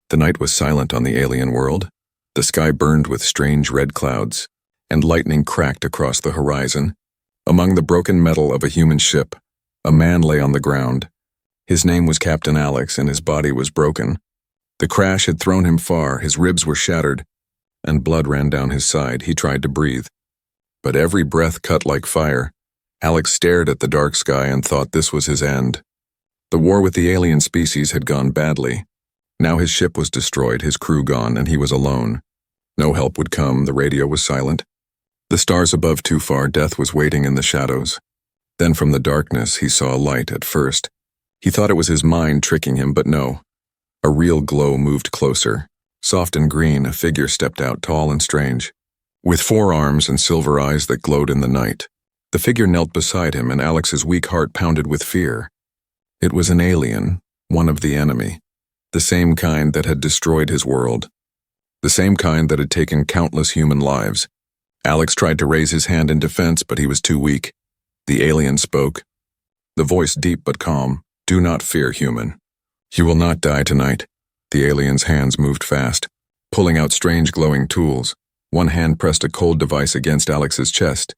The night was silent on the alien world. The sky burned with strange red clouds, and lightning cracked across the horizon. Among the broken metal of a human ship, a man lay on the ground. His name was Captain Alex, and his body was broken. The crash had thrown him far, his ribs were shattered, and blood ran down his side. He tried to breathe, but every breath cut like fire. Alex stared at the dark sky and thought this was his end. The war with the alien species had gone badly. Now his ship was destroyed, his crew gone, and he was alone. No help would come, the radio was silent. The stars above too far, death was waiting in the shadows. Then from the darkness he saw a light at first. He thought it was his mind tricking him, but no. A real glow moved closer. Soft and green, a figure stepped out, tall and strange, with 4 arms and silver eyes that glowed in the night. The figure knelt beside him, and Alex's weak heart pounded with fear. It was an alien, one of the enemy. The same kind that had destroyed his world. The same kind that had taken countless human lives. Alex tried to raise his hand in defense, but he was too weak. The alien spoke. The voice deep but calm. "Do not fear, human. You will not die tonight." The alien's hands moved fast, pulling out strange glowing tools. One hand pressed a cold device against Alex's chest.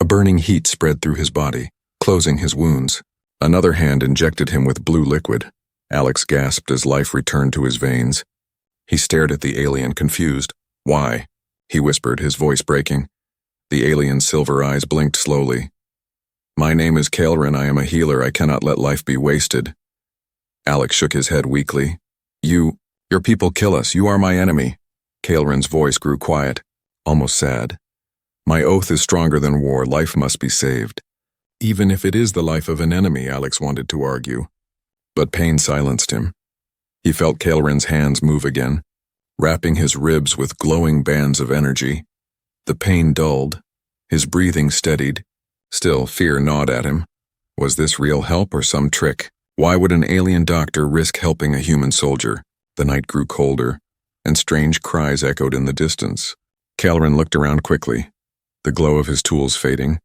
A burning heat spread through his body, closing his wounds. Another hand injected him with blue liquid. Alex gasped as life returned to his veins. He stared at the alien, confused. "Why?" he whispered, his voice breaking. The alien's silver eyes blinked slowly. "My name is Kaelrin. I am a healer. I cannot let life be wasted." Alex shook his head weakly. Your people kill us. You are my enemy." Kaelrin's voice grew quiet, almost sad. "My oath is stronger than war. Life must be saved." Even if it is the life of an enemy, Alex wanted to argue. But pain silenced him. He felt Kaelrin's hands move again, wrapping his ribs with glowing bands of energy. The pain dulled. His breathing steadied. Still, fear gnawed at him. Was this real help or some trick? Why would an alien doctor risk helping a human soldier? The night grew colder, and strange cries echoed in the distance. Kaelrin looked around quickly, the glow of his tools fading.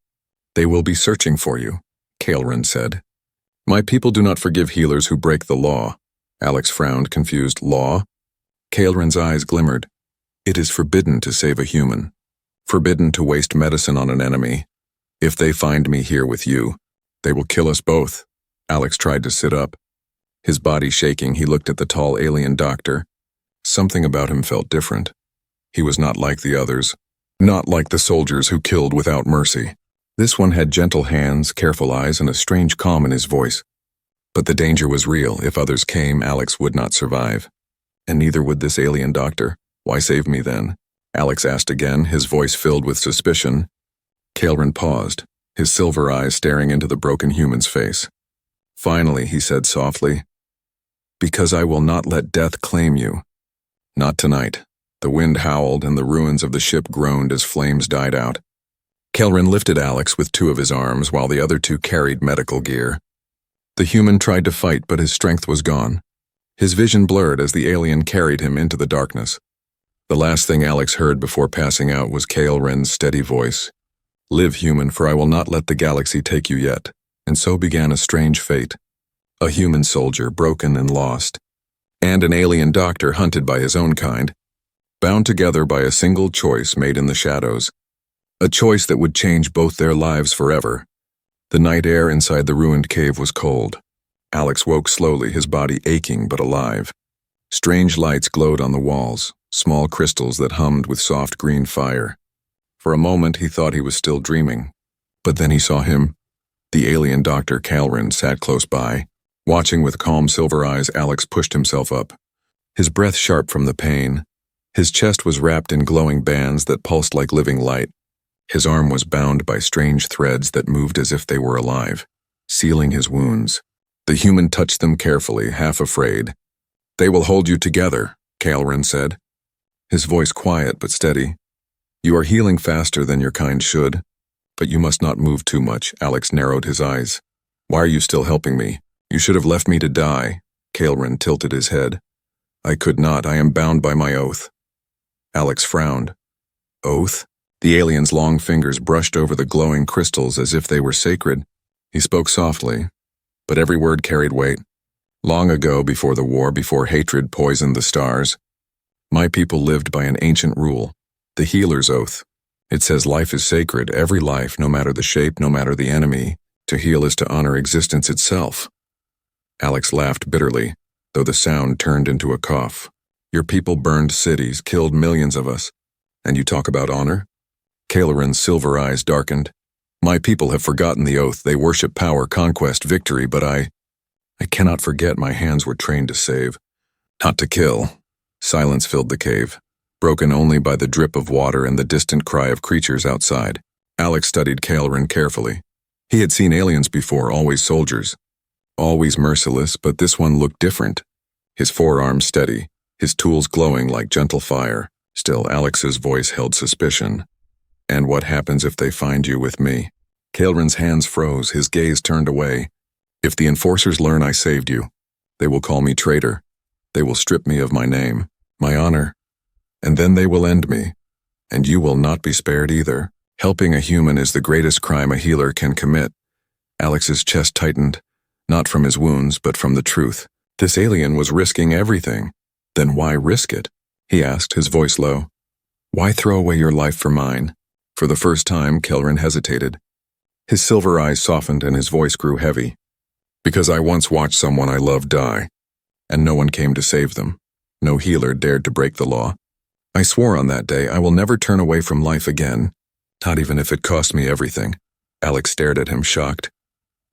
"They will be searching for you," Kaelrin said. "My people do not forgive healers who break the law." Alex frowned, confused. "Law?" Kaelrin's eyes glimmered. "It is forbidden to save a human. Forbidden to waste medicine on an enemy. If they find me here with you, they will kill us both." Alex tried to sit up. His body shaking, he looked at the tall alien doctor. Something about him felt different. He was not like the others. Not like the soldiers who killed without mercy. This one had gentle hands, careful eyes, and a strange calm in his voice. But the danger was real. If others came, Alex would not survive. And neither would this alien doctor. "Why save me then?" Alex asked again, his voice filled with suspicion. Kaelrin paused, his silver eyes staring into the broken human's face. Finally, he said softly, "Because I will not let death claim you." Not tonight. The wind howled and the ruins of the ship groaned as flames died out. Kaelrin lifted Alex with 2 of his arms while the other 2 carried medical gear. The human tried to fight, but his strength was gone. His vision blurred as the alien carried him into the darkness. The last thing Alex heard before passing out was Kaelrin's steady voice. "Live, human, for I will not let the galaxy take you yet." And so began a strange fate. A human soldier, broken and lost, and an alien doctor hunted by his own kind, bound together by a single choice made in the shadows. A choice that would change both their lives forever. The night air inside the ruined cave was cold. Alex woke slowly, his body aching but alive. Strange lights glowed on the walls, small crystals that hummed with soft green fire. For a moment he thought he was still dreaming, but then he saw him. The alien doctor, Kaelrin, sat close by. Watching with calm silver eyes, Alex pushed himself up, his breath sharp from the pain. His chest was wrapped in glowing bands that pulsed like living light. His arm was bound by strange threads that moved as if they were alive, sealing his wounds. The human touched them carefully, half afraid. "They will hold you together," Kaelrin said, his voice quiet but steady. "You are healing faster than your kind should. But you must not move too much." Alex narrowed his eyes. "Why are you still helping me? You should have left me to die." Kaelrin tilted his head. "I could not. I am bound by my oath." Alex frowned. "Oath?" The alien's long fingers brushed over the glowing crystals as if they were sacred. He spoke softly, but every word carried weight. Long ago, before the war, before hatred poisoned the stars, my people lived by an ancient rule, the healer's oath. It says life is sacred, every life, no matter the shape, no matter the enemy. To heal is to honor existence itself. Alex laughed bitterly, though the sound turned into a cough. Your people burned cities, killed millions of us, and you talk about honor? Kailaren's silver eyes darkened. My people have forgotten the oath. They worship power, conquest, victory, but I cannot forget my hands were trained to save, not to kill. Silence filled the cave, broken only by the drip of water and the distant cry of creatures outside. Alex studied Kailaren carefully. He had seen aliens before, always soldiers, always merciless, but this one looked different. His forearms steady, his tools glowing like gentle fire. Still, Alex's voice held suspicion. And what happens if they find you with me? Kailaren's hands froze, his gaze turned away. If the enforcers learn I saved you, they will call me traitor. They will strip me of my name, my honor, and then they will end me. And you will not be spared either. Helping a human is the greatest crime a healer can commit. Alex's chest tightened, not from his wounds, but from the truth. This alien was risking everything. Then why risk it? He asked, his voice low. Why throw away your life for mine? For the first time, Kailaren hesitated. His silver eyes softened and his voice grew heavy. Because I once watched someone I loved die, and no one came to save them. No healer dared to break the law. I swore on that day I will never turn away from life again, not even if it cost me everything. Alex stared at him, shocked.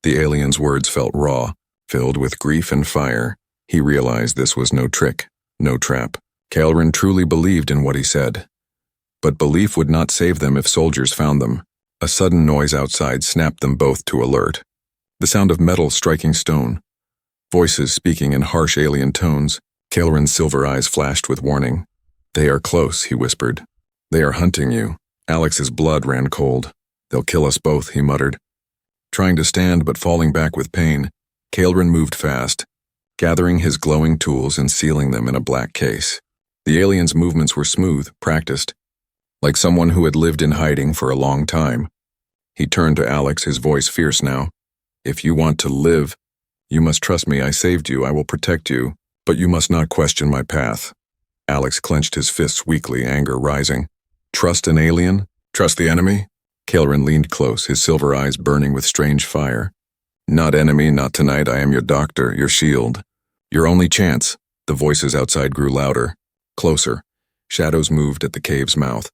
The alien's words felt raw, filled with grief and fire. He realized this was no trick, no trap. Kailaren truly believed in what he said. But belief would not save them if soldiers found them. A sudden noise outside snapped them both to alert. The sound of metal striking stone. Voices speaking in harsh alien tones. Kailaren's silver eyes flashed with warning. They are close, he whispered. They are hunting you. Alex's blood ran cold. They'll kill us both, he muttered. Trying to stand but falling back with pain, Kailaren moved fast, gathering his glowing tools and sealing them in a black case. The alien's movements were smooth, practiced, like someone who had lived in hiding for a long time. He turned to Alex, his voice fierce now. If you want to live, you must trust me. I saved you. I will protect you, but you must not question my path. Alex clenched his fists weakly, anger rising. Trust an alien? Trust the enemy? Kailaren leaned close, his silver eyes burning with strange fire. Not enemy, not tonight. I am your doctor, your shield. Your only chance. The voices outside grew louder, closer. Shadows moved at the cave's mouth.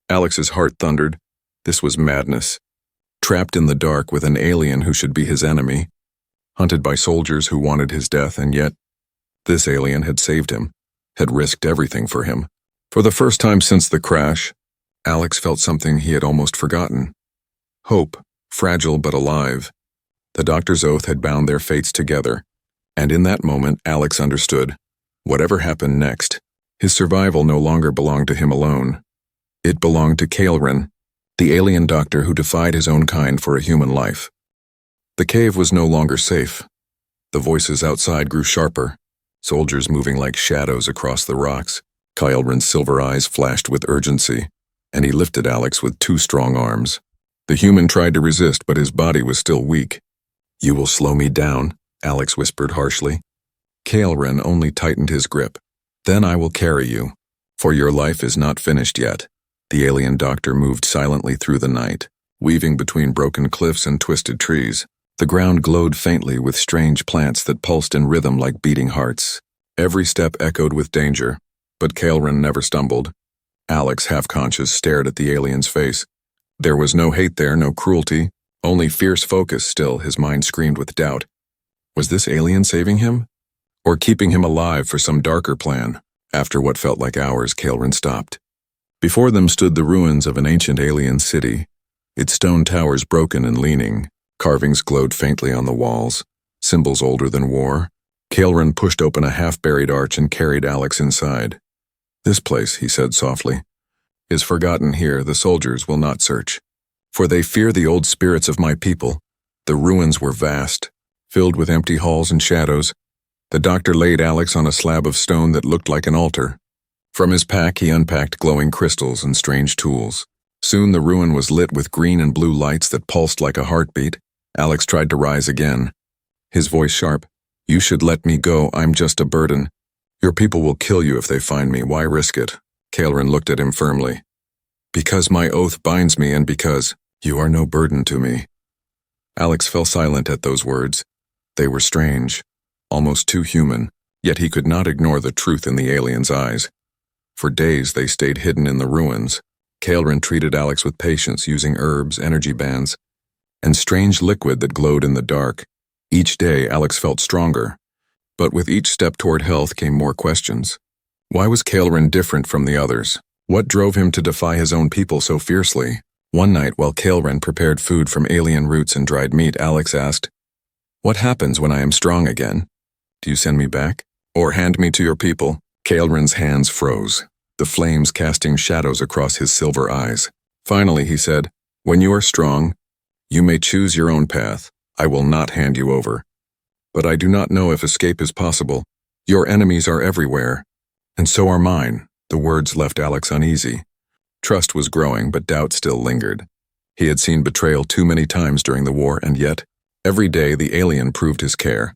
Alex's heart thundered. This was madness. Trapped in the dark with an alien who should be his enemy. Hunted by soldiers who wanted his death, and yet this alien had saved him, had risked everything for him. For the first time since the crash, Alex felt something he had almost forgotten. Hope, fragile but alive. The doctor's oath had bound their fates together, and in that moment Alex understood. Whatever happened next, his survival no longer belonged to him alone. It belonged to Kailaren, the alien doctor who defied his own kind for a human life. The cave was no longer safe. The voices outside grew sharper, soldiers moving like shadows across the rocks. Kailren's silver eyes flashed with urgency, and he lifted Alex with two strong arms. The human tried to resist, but his body was still weak. You will slow me down, Alex whispered harshly. Kailaren only tightened his grip. Then I will carry you, for your life is not finished yet. The alien doctor moved silently through the night, weaving between broken cliffs and twisted trees. The ground glowed faintly with strange plants that pulsed in rhythm like beating hearts. Every step echoed with danger, but Kailaren never stumbled. Alex, half-conscious, stared at the alien's face. There was no hate there, no cruelty, only fierce focus. Still, his mind screamed with doubt. Was this alien saving him? Or keeping him alive for some darker plan? After what felt like hours, Kailaren stopped. Before them stood the ruins of an ancient alien city, its stone towers broken and leaning. Carvings glowed faintly on the walls, symbols older than war. Kailaren pushed open a half-buried arch and carried Alex inside. This place, he said softly, is forgotten here. The soldiers will not search, for they fear the old spirits of my people. The ruins were vast, filled with empty halls and shadows. The doctor laid Alex on a slab of stone that looked like an altar. From his pack he unpacked glowing crystals and strange tools. Soon the ruin was lit with green and blue lights that pulsed like a heartbeat. Alex tried to rise again, his voice sharp. You should let me go, I'm just a burden. Your people will kill you if they find me, why risk it? Kaelrin looked at him firmly. Because my oath binds me and because you are no burden to me. Alex fell silent at those words. They were strange, almost too human, yet he could not ignore the truth in the alien's eyes. For days they stayed hidden in the ruins. Kaelrin treated Alex with patience, using herbs, energy bands, and strange liquid that glowed in the dark. Each day Alex felt stronger, but with each step toward health came more questions. Why was Kaelrin different from the others? What drove him to defy his own people so fiercely? One night, while Kaelrin prepared food from alien roots and dried meat, Alex asked, "What happens when I am strong again? Do you send me back? Or hand me to your people?" Kaelrin's hands froze, the flames casting shadows across his silver eyes. Finally, he said, "When you are strong, you may choose your own path. I will not hand you over. But I do not know if escape is possible. Your enemies are everywhere, and so are mine." The words left Alex uneasy. Trust was growing, but doubt still lingered. He had seen betrayal too many times during the war, and yet, every day the alien proved his care,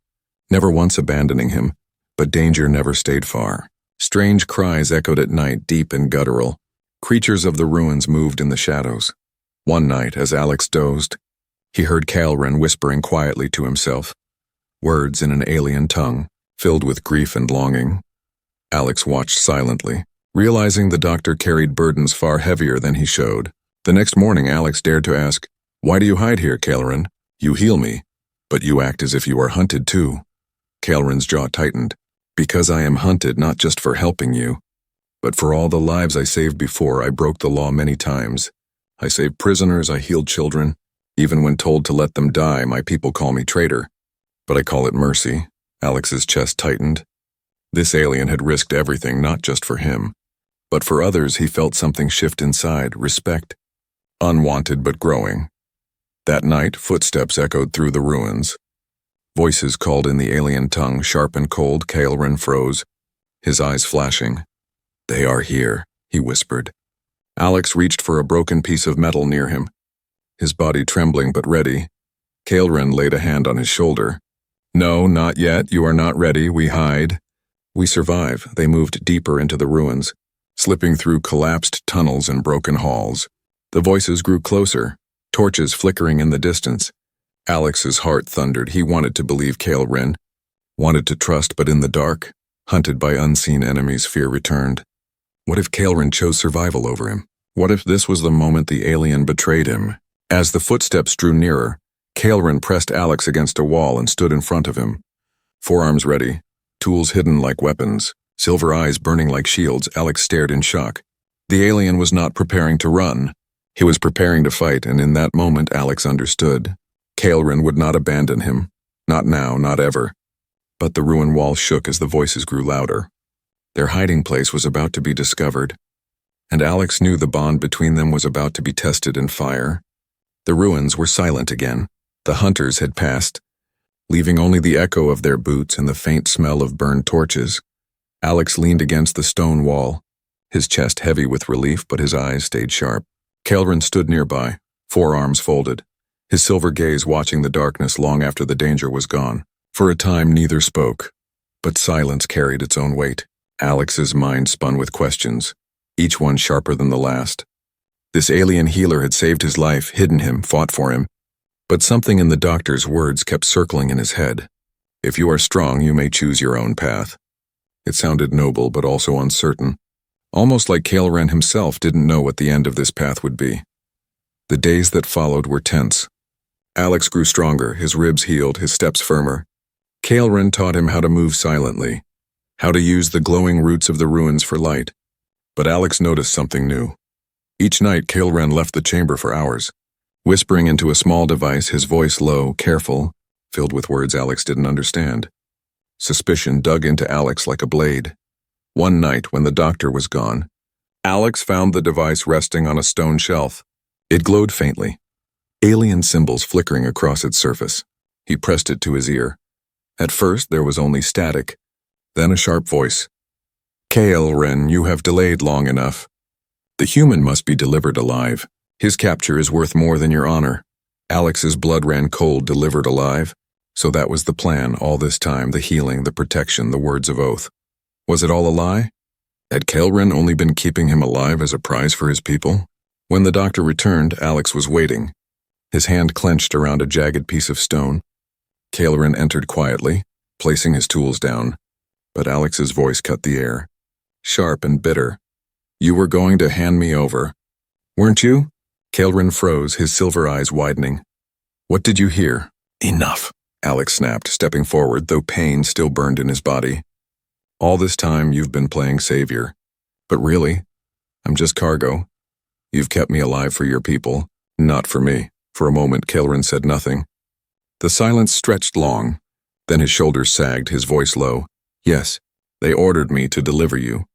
never once abandoning him, but danger never stayed far. Strange cries echoed at night, deep and guttural. Creatures of the ruins moved in the shadows. One night, as Alex dozed, he heard Kaelrin whispering quietly to himself, words in an alien tongue, filled with grief and longing. Alex watched silently, realizing the doctor carried burdens far heavier than he showed. The next morning, Alex dared to ask, "Why do you hide here, Kaelrin? You heal me, but you act as if you are hunted too." Kaelrin's jaw tightened. "Because I am hunted not just for helping you, but for all the lives I saved before. I broke the law many times. I saved prisoners, I healed children. Even when told to let them die, my people call me traitor. But I call it mercy." Alex's chest tightened. This alien had risked everything, not just for him. But for others, he felt something shift inside, respect. Unwanted but growing. That night, footsteps echoed through the ruins. Voices called in the alien tongue, sharp and cold. Kaelrin froze, his eyes flashing. "They are here," he whispered. Alex reached for a broken piece of metal near him, his body trembling but ready. Kaelrin laid a hand on his shoulder. "No, not yet. You are not ready. We hide. We survive." They moved deeper into the ruins, slipping through collapsed tunnels and broken halls. The voices grew closer, torches flickering in the distance. Alex's heart thundered. He wanted to believe Kaelrin, wanted to trust, but in the dark, hunted by unseen enemies, fear returned. What if Kaelrin chose survival over him? What if this was the moment the alien betrayed him? As the footsteps drew nearer, Kaelrin pressed Alex against a wall and stood in front of him. Forearms ready, tools hidden like weapons, silver eyes burning like shields. Alex stared in shock. The alien was not preparing to run. He was preparing to fight, and in that moment Alex understood. Kaelrin would not abandon him. Not now, not ever. But the ruin wall shook as the voices grew louder. Their hiding place was about to be discovered, and Alex knew the bond between them was about to be tested in fire. The ruins were silent again. The hunters had passed, leaving only the echo of their boots and the faint smell of burned torches. Alex leaned against the stone wall, his chest heavy with relief, but his eyes stayed sharp. Kaelrin stood nearby, forearms folded, his silver gaze watching the darkness long after the danger was gone. For a time neither spoke, but silence carried its own weight. Alex's mind spun with questions, each one sharper than the last. This alien healer had saved his life, hidden him, fought for him. But something in the doctor's words kept circling in his head. "If you are strong, you may choose your own path." It sounded noble, but also uncertain. Almost like Kaelrin himself didn't know what the end of this path would be. The days that followed were tense. Alex grew stronger, his ribs healed, his steps firmer. Kaelrin taught him how to move silently, how to use the glowing roots of the ruins for light. But Alex noticed something new. Each night, Kaelrin left the chamber for hours, whispering into a small device, his voice low, careful, filled with words Alex didn't understand. Suspicion dug into Alex like a blade. One night, when the doctor was gone, Alex found the device resting on a stone shelf. It glowed faintly, alien symbols flickering across its surface. He pressed it to his ear. At first, there was only static, then a sharp voice. "Kaelrin, you have delayed long enough. The human must be delivered alive. His capture is worth more than your honor." Alex's blood ran cold. Delivered alive? So that was the plan all this time, the healing, the protection, the words of oath. Was it all a lie? Had Kelrin only been keeping him alive as a prize for his people? When the doctor returned, Alex was waiting, his hand clenched around a jagged piece of stone. Kelrin entered quietly, placing his tools down, but Alex's voice cut the air, sharp and bitter. You were going to hand me over, weren't you? Kelrin froze, his silver eyes widening. What did you hear? Enough, Alex snapped, stepping forward, though pain still burned in his body. All this time you've been playing savior. But really, I'm just cargo. You've kept me alive for your people, not for me. For a moment, Kelrin said nothing. The silence stretched long. Then his shoulders sagged, his voice low. Yes, they ordered me to deliver you.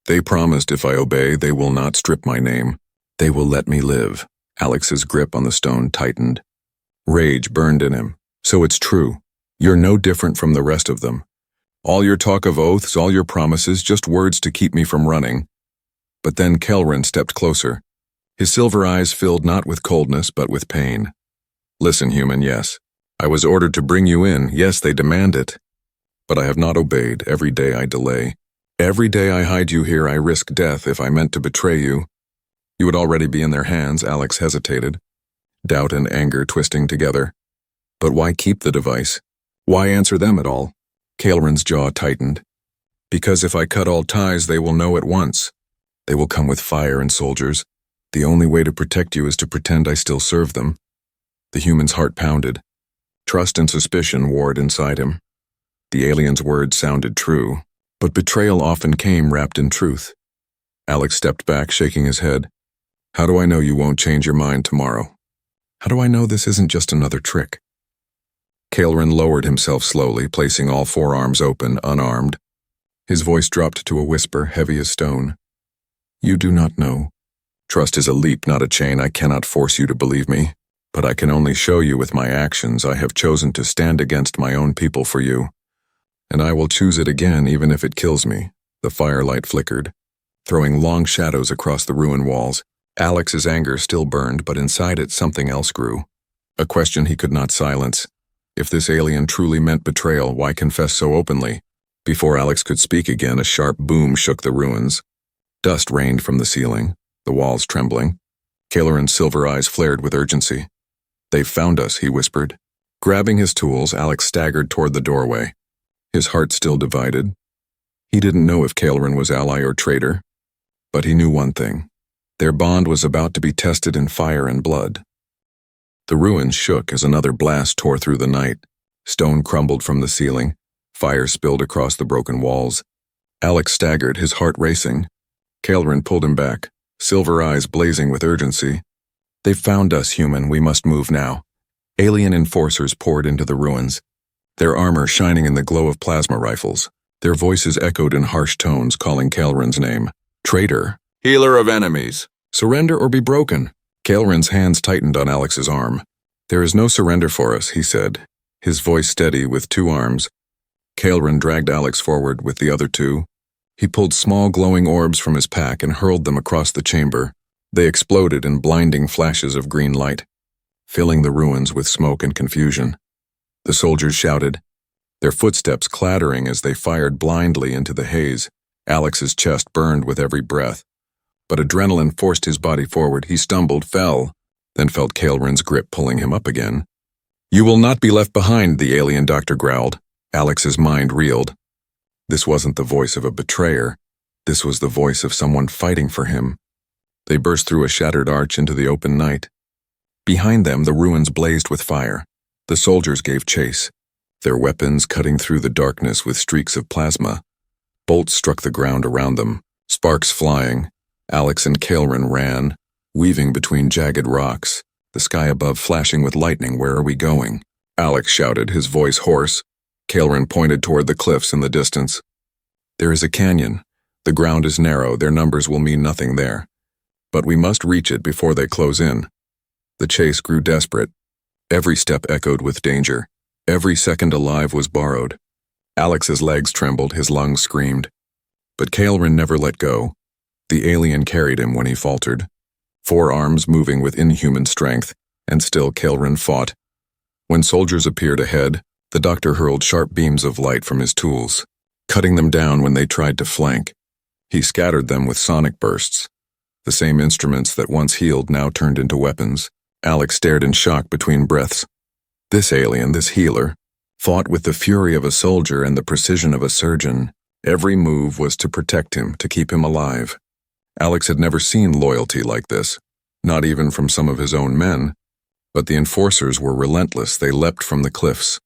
They promised if I obey, they will not strip my name. They will let me live. Alex's grip on the stone tightened. Rage burned in him. So it's true. You're no different from the rest of them. All your talk of oaths, all your promises, just words to keep me from running. But then Kelrin stepped closer. His silver eyes filled not with coldness, but with pain. Listen, human, yes. I was ordered to bring you in. Yes, they demand it. But I have not obeyed. Every day I delay. Every day I hide you here, I risk death if I meant to betray you. You would already be in their hands, Alex hesitated. Doubt and anger twisting together. But why keep the device? Why answer them at all? Kelrin's jaw tightened. Because if I cut all ties, they will know at once. They will come with fire and soldiers. The only way to protect you is to pretend I still serve them. The human's heart pounded. Trust and suspicion warred inside him. The alien's words sounded true, but betrayal often came wrapped in truth. Alex stepped back, shaking his head. How do I know you won't change your mind tomorrow? How do I know this isn't just another trick? Kelrin lowered himself slowly, placing all four arms open, unarmed. His voice dropped to a whisper, heavy as stone. You do not know. Trust is a leap, not a chain. I cannot force you to believe me, but I can only show you with my actions I have chosen to stand against my own people for you. And I will choose it again even if it kills me. The firelight flickered, throwing long shadows across the ruin walls. Alex's anger still burned, but inside it something else grew. A question he could not silence. If this alien truly meant betrayal, why confess so openly? Before Alex could speak again, a sharp boom shook the ruins. Dust rained from the ceiling, the walls trembling. Kelrin's silver eyes flared with urgency. They've found us, he whispered. Grabbing his tools, Alex staggered toward the doorway, his heart still divided. He didn't know if Kelrin was ally or traitor, but he knew one thing. Their bond was about to be tested in fire and blood. The ruins shook as another blast tore through the night. Stone crumbled from the ceiling. Fire spilled across the broken walls. Alex staggered, his heart racing. Kelrin pulled him back, silver eyes blazing with urgency. They've found us, human. We must move now. Alien enforcers poured into the ruins, their armor shining in the glow of plasma rifles. Their voices echoed in harsh tones, calling Kelrin's name. Traitor. Healer of enemies. Surrender or be broken. Kelrin's hands tightened on Alex's arm. There is no surrender for us, he said, his voice steady with two arms. Kelrin dragged Alex forward with the other two. He pulled small glowing orbs from his pack and hurled them across the chamber. They exploded in blinding flashes of green light, filling the ruins with smoke and confusion. The soldiers shouted, their footsteps clattering as they fired blindly into the haze. Alex's chest burned with every breath. But adrenaline forced his body forward. He stumbled, fell, then felt Kelrin's grip pulling him up again. You will not be left behind, the alien doctor growled. Alex's mind reeled. This wasn't the voice of a betrayer. This was the voice of someone fighting for him. They burst through a shattered arch into the open night. Behind them, the ruins blazed with fire. The soldiers gave chase, their weapons cutting through the darkness with streaks of plasma. Bolts struck the ground around them, sparks flying. Alex and Kelrin ran, weaving between jagged rocks, the sky above flashing with lightning. Where are we going? Alex shouted, his voice hoarse. Kelrin pointed toward the cliffs in the distance. There is a canyon. The ground is narrow. Their numbers will mean nothing there. But we must reach it before they close in. The chase grew desperate. Every step echoed with danger. Every second alive was borrowed. Alex's legs trembled, his lungs screamed. But Kelrin never let go. The alien carried him when he faltered, four arms moving with inhuman strength, and still Kelrin fought. When soldiers appeared ahead, The doctor hurled sharp beams of light from his tools, cutting them down when they tried to flank. He scattered them with sonic bursts. The same instruments that once healed now turned into weapons. Alex stared in shock between breaths. This alien, this healer, fought with the fury of a soldier and the precision of a surgeon. Every move was to protect him, to keep him alive. Alex had never seen loyalty like this, not even from some of his own men. But the enforcers were relentless. They leapt from the cliffs,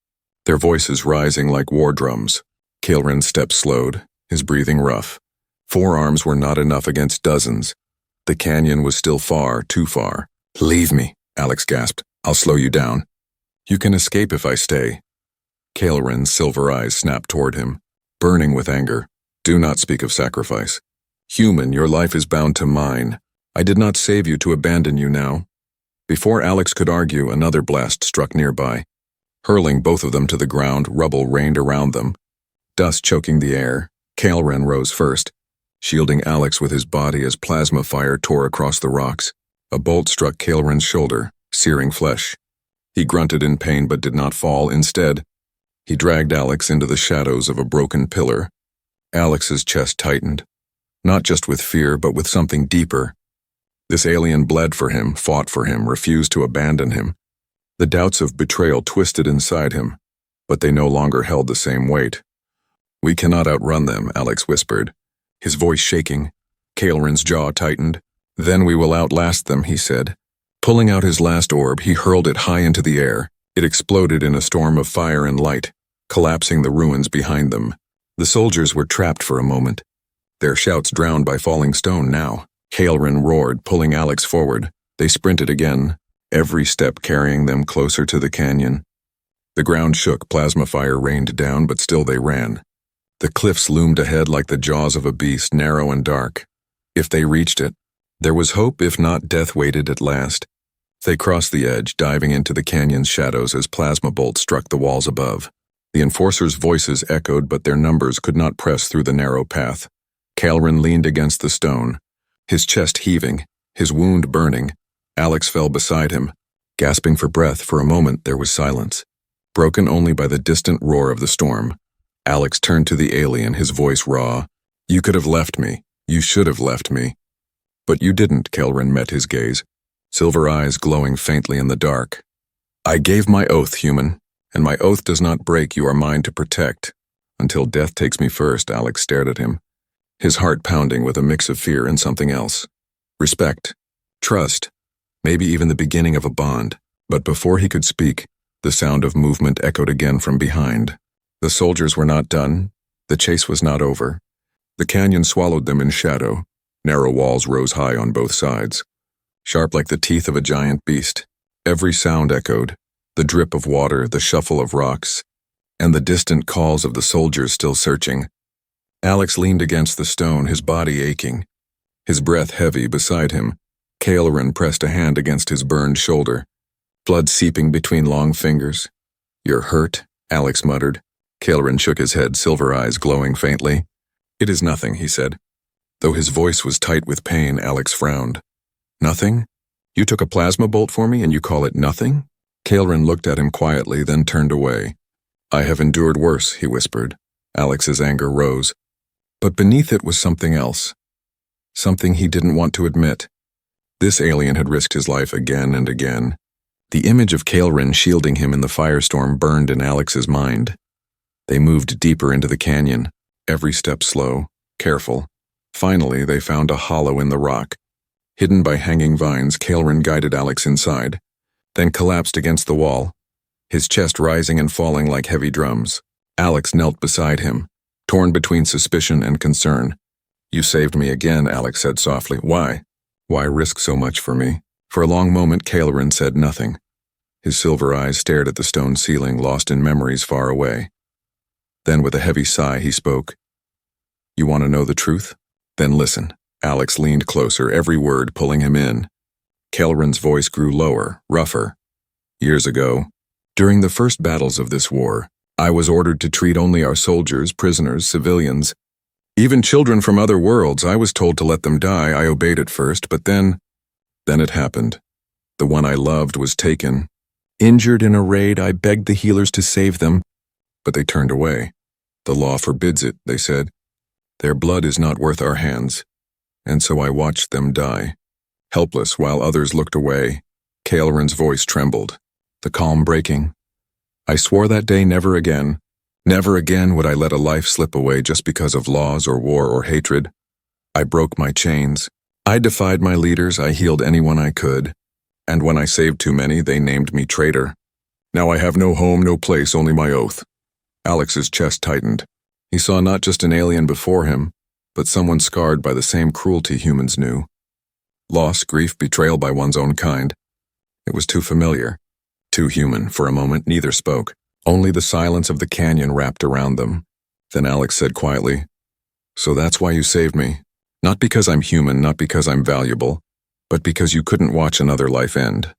their voices rising like war drums. Kael'ren's steps slowed, his breathing rough. Forearms were not enough against dozens. The canyon was still far, too far. "Leave me," Alex gasped. "I'll slow you down." "You can escape if I stay." Kael'ren's silver eyes snapped toward him, burning with anger. "Do not speak of sacrifice. Human, your life is bound to mine. I did not save you to abandon you now." Before Alex could argue, another blast struck nearby. Hurling both of them to the ground, rubble rained around them. Dust choking the air, Kael'ren rose first, shielding Alex with his body as plasma fire tore across the rocks. A bolt struck Kael'ren's shoulder, searing flesh. He grunted in pain but did not fall. Instead, he dragged Alex into the shadows of a broken pillar. Alex's chest tightened, not just with fear but with something deeper. This alien bled for him, fought for him, refused to abandon him. The doubts of betrayal twisted inside him, but they no longer held the same weight. "We cannot outrun them," Alex whispered, his voice shaking. Kael'ren's jaw tightened. "Then we will outlast them," he said. Pulling out his last orb, he hurled it high into the air. It exploded in a storm of fire and light, collapsing the ruins behind them. The soldiers were trapped for a moment, their shouts drowned by falling stone now. Kael'ren roared, pulling Alex forward. They sprinted again, every step carrying them closer to the canyon. The ground shook, plasma fire rained down, but still they ran. The cliffs loomed ahead like the jaws of a beast, narrow and dark. If they reached it, there was hope. If not, death waited at last. They crossed the edge, diving into the canyon's shadows as plasma bolts struck the walls above. The enforcers' voices echoed, but their numbers could not press through the narrow path. Kael'ren leaned against the stone, his chest heaving, his wound burning. Alex fell beside him, gasping for breath. For a moment there was silence, broken only by the distant roar of the storm. Alex turned to the alien, his voice raw. "You could have left me. You should have left me." "But you didn't," Kael'ren met his gaze, silver eyes glowing faintly in the dark. "I gave my oath, human, and my oath does not break. You are mine to protect. Until death takes me first." Alex stared at him, his heart pounding with a mix of fear and something else. Respect, trust, maybe even the beginning of a bond. But before he could speak, the sound of movement echoed again from behind. The soldiers were not done. The chase was not over. The canyon swallowed them in shadow. Narrow walls rose high on both sides, sharp like the teeth of a giant beast. Every sound echoed, the drip of water, the shuffle of rocks, and the distant calls of the soldiers still searching. Alex leaned against the stone, his body aching, his breath heavy beside him. Kael'ren pressed a hand against his burned shoulder, blood seeping between long fingers. "You're hurt," Alex muttered. Kael'ren shook his head, silver eyes glowing faintly. "It is nothing," he said. Though his voice was tight with pain, Alex frowned. "Nothing? You took a plasma bolt for me and you call it nothing?" Kael'ren looked at him quietly, then turned away. "I have endured worse," he whispered. Alex's anger rose. But beneath it was something else. Something he didn't want to admit. This alien had risked his life again and again. The image of Kael'ren shielding him in the firestorm burned in Alex's mind. They moved deeper into the canyon, every step slow, careful. Finally, they found a hollow in the rock. Hidden by hanging vines, Kael'ren guided Alex inside, then collapsed against the wall, his chest rising and falling like heavy drums. Alex knelt beside him, torn between suspicion and concern. "You saved me again," Alex said softly. "Why? Why risk so much for me?" For a long moment, Kael'ren said nothing. His silver eyes stared at the stone ceiling, lost in memories far away. Then, with a heavy sigh, he spoke. "You want to know the truth? Then listen." Alex leaned closer, every word pulling him in. Kael'ren's voice grew lower, rougher. "Years ago, during the first battles of this war, I was ordered to treat only our soldiers, prisoners, civilians. Even children from other worlds, I was told to let them die. I obeyed at first, but then it happened. The one I loved was taken. Injured in a raid, I begged the healers to save them, but they turned away. The law forbids it, they said. Their blood is not worth our hands. And so I watched them die. Helpless while others looked away, Kael'ren's voice trembled, the calm breaking. I swore that day never again would I let a life slip away just because of laws or war or hatred. I broke my chains. I defied my leaders, I healed anyone I could. And when I saved too many, they named me traitor. Now I have no home, no place, only my oath. Alex's chest tightened. He saw not just an alien before him, but someone scarred by the same cruelty humans knew. Loss, grief, betrayal by one's own kind. It was too familiar, too human. For a moment, neither spoke. Only the silence of the canyon wrapped around them. Then Alex said quietly, "So that's why you saved me. Not because I'm human, not because I'm valuable, but because you couldn't watch another life end."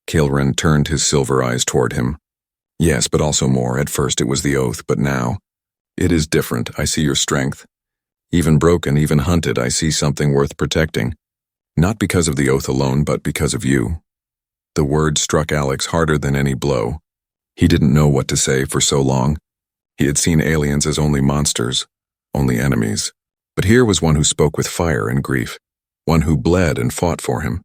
Kael'ren turned his silver eyes toward him. "Yes, but also more. At first it was the oath, but now, it is different. I see your strength. Even broken, even hunted, I see something worth protecting. Not because of the oath alone, but because of you." The word struck Alex harder than any blow. He didn't know what to say for so long. He had seen aliens as only monsters, only enemies. But here was one who spoke with fire and grief, one who bled and fought for him.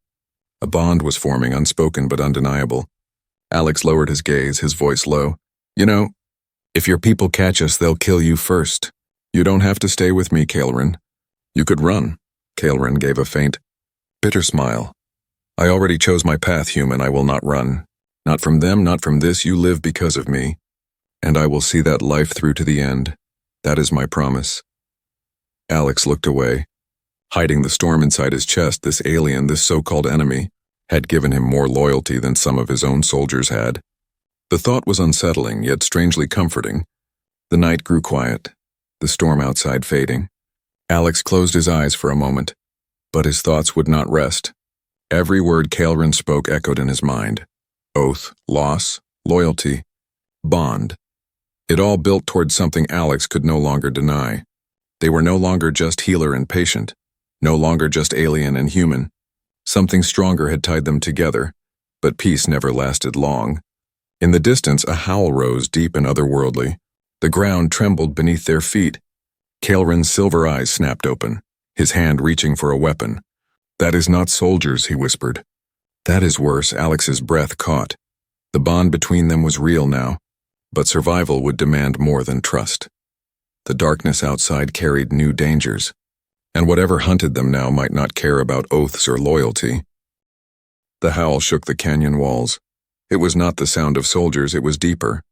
A bond was forming, unspoken but undeniable. Alex lowered his gaze, his voice low. "You know, if your people catch us, they'll kill you first. You don't have to stay with me, Kael'ren. You could run." Kael'ren gave a faint, bitter smile. "I already chose my path, human. I will not run. Not from them, not from this. You live because of me. And I will see that life through to the end. That is my promise." Alex looked away. Hiding the storm inside his chest, this alien, this so-called enemy, had given him more loyalty than some of his own soldiers had. The thought was unsettling, yet strangely comforting. The night grew quiet, the storm outside fading. Alex closed his eyes for a moment, but his thoughts would not rest. Every word Kael'ren spoke echoed in his mind. Oath, loss, loyalty, bond. It all built toward something Alex could no longer deny. They were no longer just healer and patient, no longer just alien and human. Something stronger had tied them together, but peace never lasted long. In the distance, a howl rose deep and otherworldly. The ground trembled beneath their feet. Kael'ren's silver eyes snapped open, his hand reaching for a weapon. "That is not soldiers," he whispered. "That is worse." Alex's breath caught. The bond between them was real now, but survival would demand more than trust. The darkness outside carried new dangers, and whatever hunted them now might not care about oaths or loyalty. The howl shook the canyon walls. It was not the sound of soldiers, it was deeper.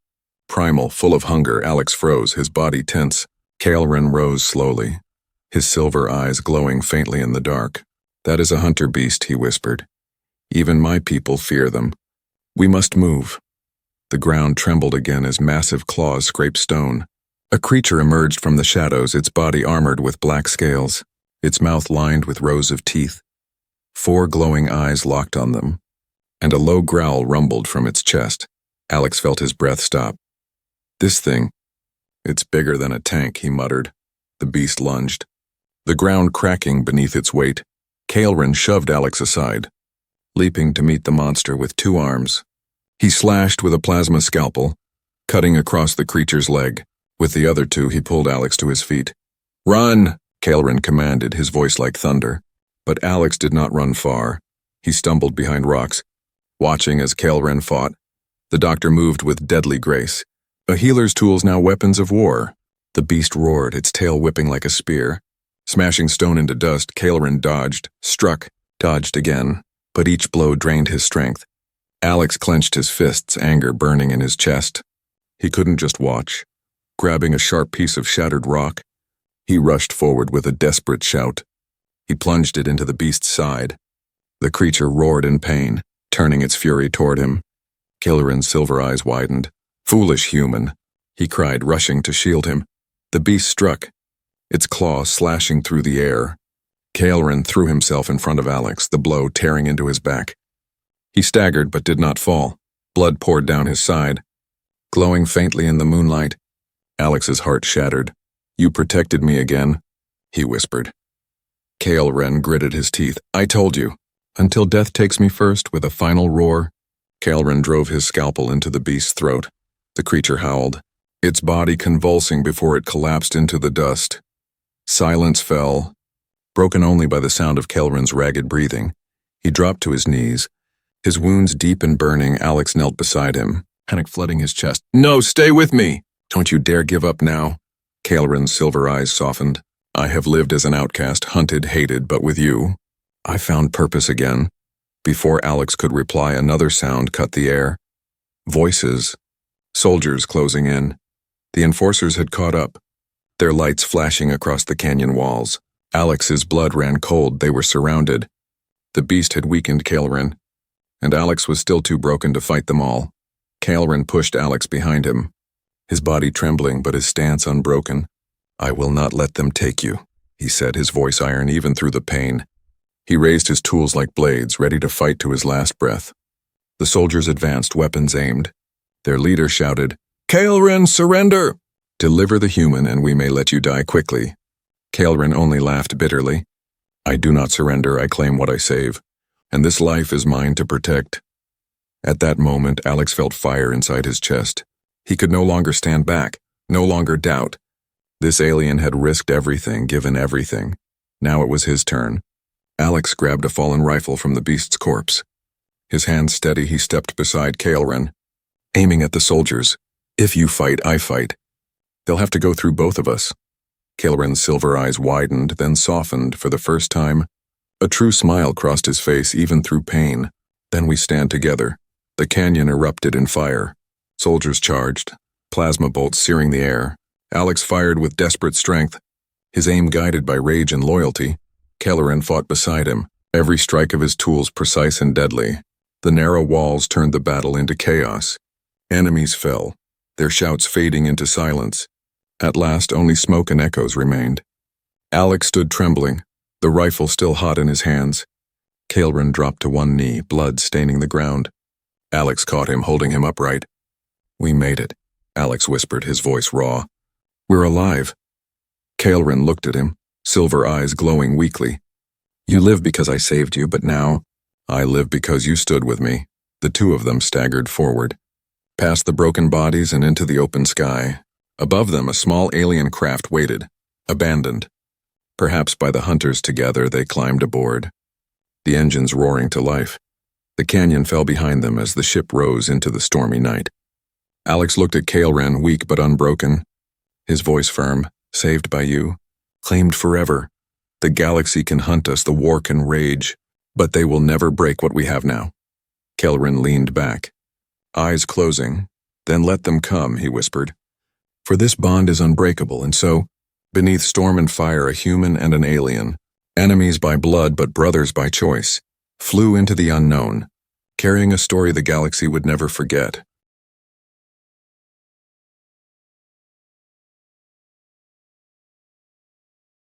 Primal, full of hunger, Alex froze, his body tense. Kael'ren rose slowly, his silver eyes glowing faintly in the dark. "That is a hunter beast," he whispered. "Even my people fear them. We must move." The ground trembled again as massive claws scraped stone. A creature emerged from the shadows, its body armored with black scales, its mouth lined with rows of teeth. 4 glowing eyes locked on them, and a low growl rumbled from its chest. Alex felt his breath stop. "This thing, it's bigger than a tank," he muttered. The beast lunged, the ground cracking beneath its weight. Kael'ren shoved Alex aside, leaping to meet the monster with 2 arms. He slashed with a plasma scalpel, cutting across the creature's leg. With the other 2, he pulled Alex to his feet. "Run!" Kael'ren commanded, his voice like thunder. But Alex did not run far. He stumbled behind rocks, watching as Kael'ren fought. The doctor moved with deadly grace. A healer's tools, now weapons of war. The beast roared, its tail whipping like a spear. Smashing stone into dust, Kael'ren dodged, struck, dodged again, but each blow drained his strength. Alex clenched his fists, anger burning in his chest. He couldn't just watch. Grabbing a sharp piece of shattered rock, he rushed forward with a desperate shout. He plunged it into the beast's side. The creature roared in pain, turning its fury toward him. Kael'ren's silver eyes widened. "Foolish human," he cried, rushing to shield him. The beast struck, its claws slashing through the air. Kael'ren threw himself in front of Alex, the blow tearing into his back. He staggered but did not fall. Blood poured down his side. Glowing faintly in the moonlight, Alex's heart shattered. "You protected me again," he whispered. Kael'ren gritted his teeth. "I told you. Until death takes me first." With a final roar, Kael'ren drove his scalpel into the beast's throat. The creature howled, its body convulsing before it collapsed into the dust. Silence fell, broken only by the sound of Kelrin's ragged breathing. He dropped to his knees. His wounds deep and burning, Alex knelt beside him, panic flooding his chest. "No, stay with me! Don't you dare give up now." Kelrin's silver eyes softened. "I have lived as an outcast, hunted, hated, but with you, I found purpose again." Before Alex could reply, another sound cut the air. Voices. Soldiers closing in. The enforcers had caught up, their lights flashing across the canyon walls. Alex's blood ran cold. They were surrounded. The beast had weakened Kelrin, and Alex was still too broken to fight them all. Kelrin pushed Alex behind him, his body trembling but his stance unbroken. "I will not let them take you," he said, his voice iron even through the pain. He raised his tools like blades, ready to fight to his last breath. The soldiers advanced, weapons aimed. Their leader shouted, "Kelrin, surrender! Deliver the human and we may let you die quickly." Kelrin only laughed bitterly. "I do not surrender, I claim what I save, and this life is mine to protect." At that moment, Alex felt fire inside his chest. He could no longer stand back, no longer doubt. This alien had risked everything, given everything. Now it was his turn. Alex grabbed a fallen rifle from the beast's corpse. His hands steady, he stepped beside Kelrin, aiming at the soldiers. "If you fight, I fight. They'll have to go through both of us." Kelrin's silver eyes widened, then softened for the first time. A true smile crossed his face, even through pain. "Then we stand together." The canyon erupted in fire. Soldiers charged, plasma bolts searing the air. Alex fired with desperate strength, his aim guided by rage and loyalty. Kelrin fought beside him, every strike of his tools precise and deadly. The narrow walls turned the battle into chaos. Enemies fell, their shouts fading into silence. At last, only smoke and echoes remained. Alex stood trembling, the rifle still hot in his hands. Kelrin dropped to one knee, blood staining the ground. Alex caught him, holding him upright. "We made it," Alex whispered, his voice raw. "We're alive." Kelrin looked at him, silver eyes glowing weakly. "You live because I saved you, but now I live because you stood with me." The two of them staggered forward, past the broken bodies and into the open sky. Above them, a small alien craft waited, abandoned. Perhaps by the hunters together, they climbed aboard, the engines roaring to life. The canyon fell behind them as the ship rose into the stormy night. Alex looked at Kelrin, weak but unbroken, his voice firm. "Saved by you, claimed forever. The galaxy can hunt us, the war can rage, but they will never break what we have now." Kelrin leaned back, eyes closing. "Then let them come," he whispered. "For this bond is unbreakable, and so, beneath storm and fire, a human and an alien, enemies by blood but brothers by choice, flew into the unknown, carrying a story the galaxy would never forget.